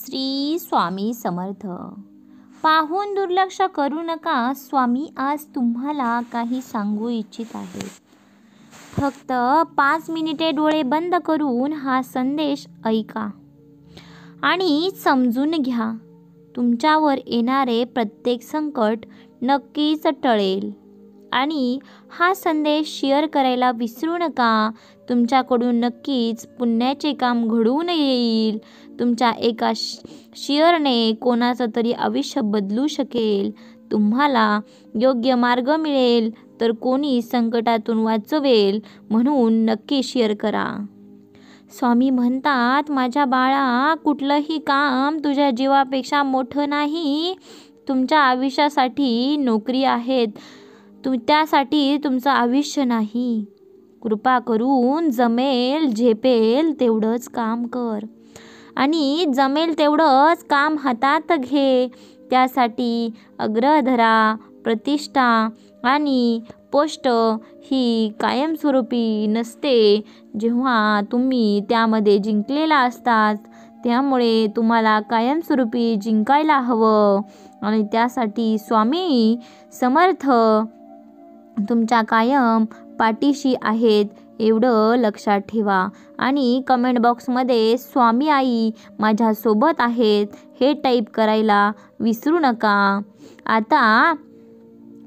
श्री स्वामी समर्थ. पाहून दुर्लक्ष करू नका. स्वामी आज तुम्हाला काही सांगू इच्छित आहेत. फक्त 5 मिनिटे डोळे बंद करून हा संदेश ऐका आणि समजून घ्या. तुमच्यावर येणारे प्रत्येक संकट नक्कीच टळेल. आणि हा संदेश शेअर करायला विसरू नका. तुमच्याकडून नक्कीच पुण्याचे काम घडून येईल. तुमच्या एका शेअरने कोणाचं तरी आयुष्य बदलू शकेल. तुम्हाला योग्य मार्ग मिळेल तर कोणी संकटातून वाचवेल. म्हणून नक्की शेअर करा. स्वामी म्हणतात, माझ्या बाळा, कुठलंही काम तुझ्या जीवापेक्षा मोठं नाही. तुमच्या आयुष्यासाठी नोकरी आहेत, त्यासाठी तुमचं आयुष्य नाही. कृपा करून जमेल झेपेल तेवढंच काम कर आणि जमेल तेवढंच काम हातात घे. त्यासाठी अग्रधरा, प्रतिष्ठा आणि पोस्ट ही कायमस्वरूपी नसते. जेव्हा तुम्ही त्यामध्ये जिंकलेला असतात, त्यामुळे तुम्हाला कायमस्वरूपी जिंकायला हवं. आणि त्यासाठी स्वामी समर्थ तुमच्या कायम पाठीशी आहेत एवढं लक्षात ठेवा. आणि कमेंट बॉक्समध्ये स्वामी आई माझ्यासोबत आहेत हे टाईप करायला विसरू नका. आता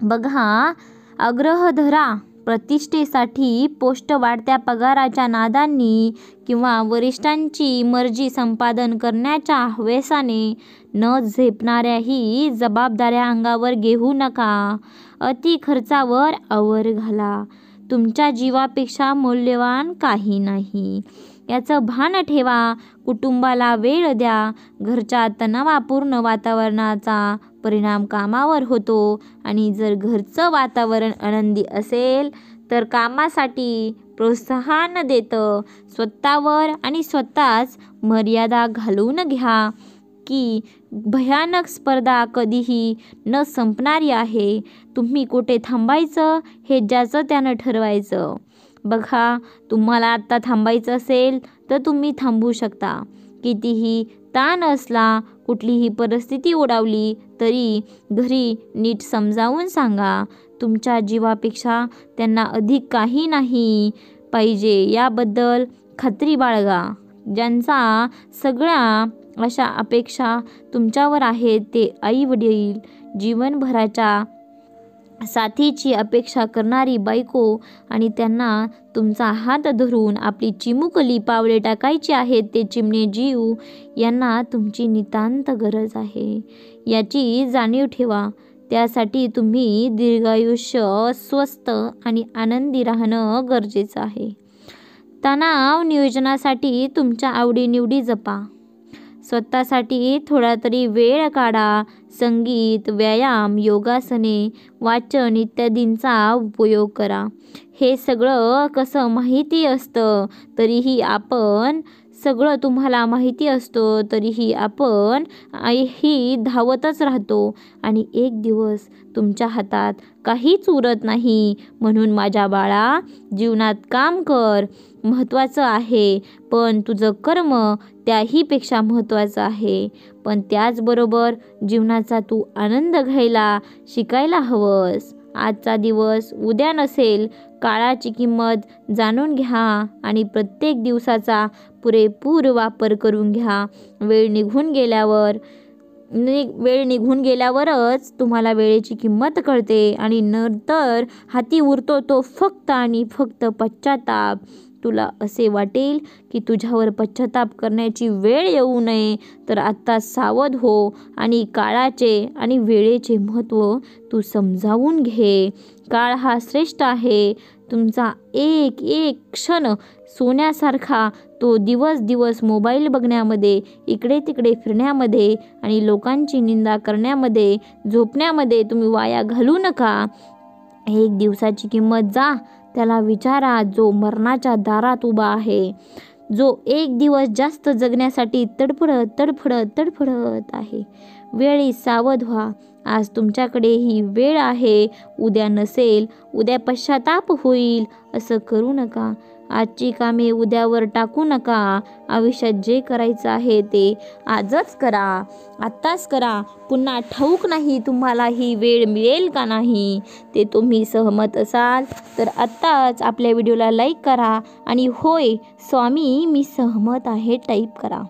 बघा, अग्रधरा प्रतिष्ठेसाठी पोस्ट वाढत्या पगाराच्या नादांनी किंवा वरिष्ठांची मर्जी संपादन करण्याच्या हवेसाने न झेपणाऱ्याही जबाबदाऱ्या अंगावर घेऊ नका. अति खर्चावर आवर घाला. तुमच्या जीवापेक्षा मौल्यवान काही नाही याचं भान ठेवा. कुटुंबाला वेळ द्या. घरच्या तणावपूर्ण वातावरणाचा परिणाम कामावर होतो. आणि जर घरचं वातावरण आनंदी असेल तर कामासाठी प्रोत्साहन देतं. स्वतःवर आणि स्वतःच मर्यादा घालून घ्या की भयानक स्पर्धा कधीही न संपणारी आहे. तुम्ही कुठे थांबायचं हे ज्याचं त्यानं ठरवायचं. बघा, तुम्हाला आत्ता थांबायचं असेल तर तुम्ही थांबू शकता. कितीही ताण असला, कुठलीही परिस्थिती ओढावली तरी घरी नीट समजावून सांगा. तुमच्या जीवापेक्षा त्यांना अधिक काही नाही पाहिजे याबद्दल खात्री बाळगा. ज्यांचा सगळ्या अशा अपेक्षा तुमच्यावर आहेत ते आई वडील, जीवनभराच्या साथीची अपेक्षा करणारी बायको आणि त्यांना तुमचा हात धरून आपली चिमुकली पावले टाकायची आहेत ते चिमणे जीव, यांना तुमची नितांत गरज आहे याची जाणीव ठेवा. त्यासाठी तुम्ही दीर्घायुष्य, स्वस्थ आणि आनंदी राहणं गरजेचं आहे. तणाव नियोजनासाठी तुमच्या आवडीनिवडी जपा. स्वतःसाठी थोडा तरी वेळ काढा. संगीत, व्यायाम, योगासने, वाचन इत्यादींचा उपयोग करा. हे सगळं कसं माहिती असतं तरीही आपण तुम्हाला माहिती असतं तरीही आपण ही धावतच राहतो आणि एक दिवस तुमच्या हातात काहीच उरत नाही. म्हणून माझ्या बाळा, जीवनात काम कर, महत्त्वाचं आहे, पण तुझं कर्म त्याहीपेक्षा महत्त्वाचं आहे. पण त्याचबरोबर जीवनाचा तू आनंद घ्यायला शिकायला हवंस. आजचा दिवस उद्या नसेल. काळाची किंमत जाणून घ्या आणि प्रत्येक दिवसाचा पुरेपूर वापर करून घ्या. वेळ निघून गेल्यावरच तुम्हाला वेळेची किंमत कळते आणि नंतर हाती उरतो तो फक्त आणि फक्त पश्चाताप. तुला असे वाटेल की तुझ्यावर पश्चाताप करण्याची वेळ येऊ नये तर आत्ता सावध हो आणि काळाचे आणि वेळेचे महत्त्व तू समजावून घे. काळ हा श्रेष्ठ आहे. तुमचा एक एक क्षण सोन्यासारखा. तो दिवस मोबाईल बघण्यामध्ये, इकडे तिकडे फिरण्यामध्ये आणि लोकांची निंदा करण्यामध्ये, झोपण्यामध्ये तुम्ही वाया घालवू नका. एक दिवसाची किंमत जा त्याला विचारा जो मरणाच्या दारात उभा आहे, जो एक दिवस जास्त जगण्यासाठी तडफडत आहे. वेळी सावध व्हा. आज तुमच्याकडे ही वेळ आहे, उद्या नसेल. उद्या पश्चाताप होईल. असं करू नका. आजची कामे उद्यावर टाकू नका. आयुष्यात जे करायचं आहे ते आजच करा, आत्ताच करा. पुन्हा ठाऊक नाही तुम्हाला ही वेळ मिळेल का नाही. ते तुम्ही सहमत असाल तर आत्ताच आपल्या व्हिडिओला लाईक करा आणि होय स्वामी मी सहमत आहे टाईप करा.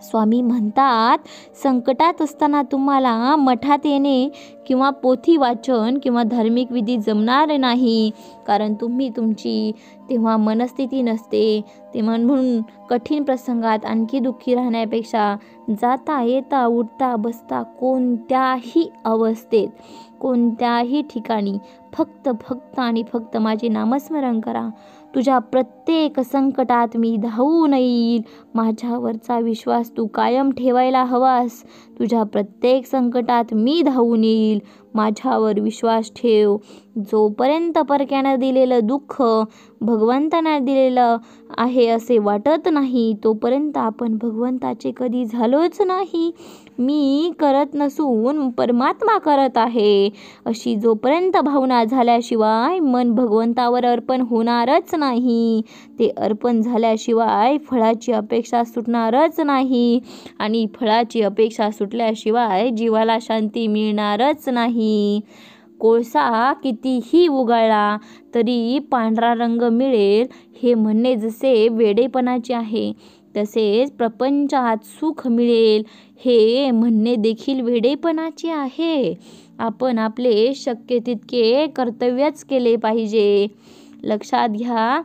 स्वामी म्हणतात, संकटात असताना तुम्हाला मठात येणे किंवा पोथी वाचन किंवा धार्मिक विधी जमणार नाही, कारण तुम्ही तुमची तेव्हा मनस्थिती नसते. ते म्हणून कठीण प्रसंगात आणखी दुःखी राहण्यापेक्षा जाता येता उठता बसता कोणत्याही अवस्थेत कोणत्याही ठिकाणी फक्त आणि फक्त माझे नामस्मरण करा. तुझ्या प्रत्येक संकटात मी धावून येईल. माझ्यावरचा विश्वास तू कायम ठेवायला हवास. तुझ्या प्रत्येक संकटात मी धावून येईल. माझ्यावर विश्वास ठेव. जोपर्यंत परक्यानं दिलेलं दुःख भगवंतानं दिलेलं आहे असे वाटत नाही तोपर्यंत आपण भगवंताचे कधी झालोच नाही. मी करत नसून परमात्मा करत आहे अशी जोपर्यंत भावना झाल्याशिवाय मन भगवंतावर अर्पण होणारच नाही. ते अर्पण झाल्याशिवाय फळाची अपेक्षा सुटणारच नाही आणि फळाची अपेक्षा सुटल्याशिवाय जीवाला शांती मिळणारच नाही. कोळसा कितीही उगाळला तरी पांढरा रंग मिळेल हे म्हणणे जसे वेडेपणाचे आहे, तसेच प्रपंचात सुख मिळेल हे म्हणणे देखील वेडेपणाचे आहे. आपण आपले शक्य तितके कर्तव्यच केले पाहिजे. लक्षात घ्या,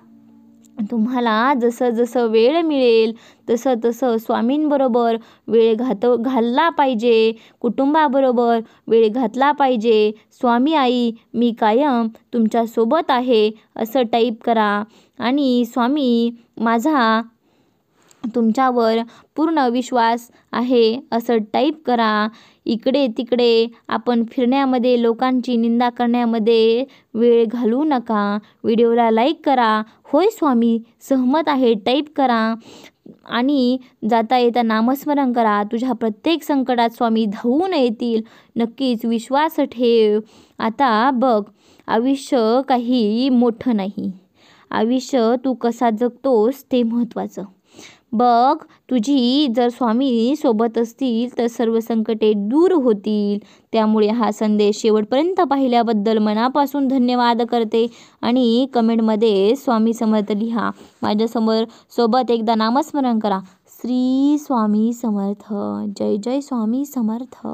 तुम्हाला जसं वेळ मिळेल तसं स्वामींबरोबर वेळ घालला पाहिजे. कुटुंबाबरोबर वेळ घातला पाहिजे. स्वामी आई मी कायम तुमच्यासोबत आहे असं टाईप करा आणि स्वामी माझा तुमच्यावर पूर्ण विश्वास आहे असं टाईप करा. इकडे तिकडे आपण फिरण्यामध्ये लोकांची निंदा करण्यामध्ये वेळ घालवू नका. व्हिडिओला लाईक करा. होय स्वामी सहमत आहे टाईप करा आणि जाता येता नामस्मरण करा. तुझ्या प्रत्येक संकटात स्वामी धावून येतील. नक्कीच विश्वास ठेव. आता बघ, आयुष्य काही मोठं नाही. आयुष्य तू कसा जगतोस ते महत्त्वाचं. बघ, तुझी जर स्वामी सोबत असतील तर सर्व संकटे दूर होतील. त्यामुळे हा संदेश शेवटपर्यंत पाहिल्याबद्दल मनापासून धन्यवाद करते आणि कमेंटमध्ये स्वामी समर्थ लिहा. माझ्यासमोर सोबत एकदा नामस्मरण करा. श्री स्वामी समर्थ. जय जय स्वामी समर्थ.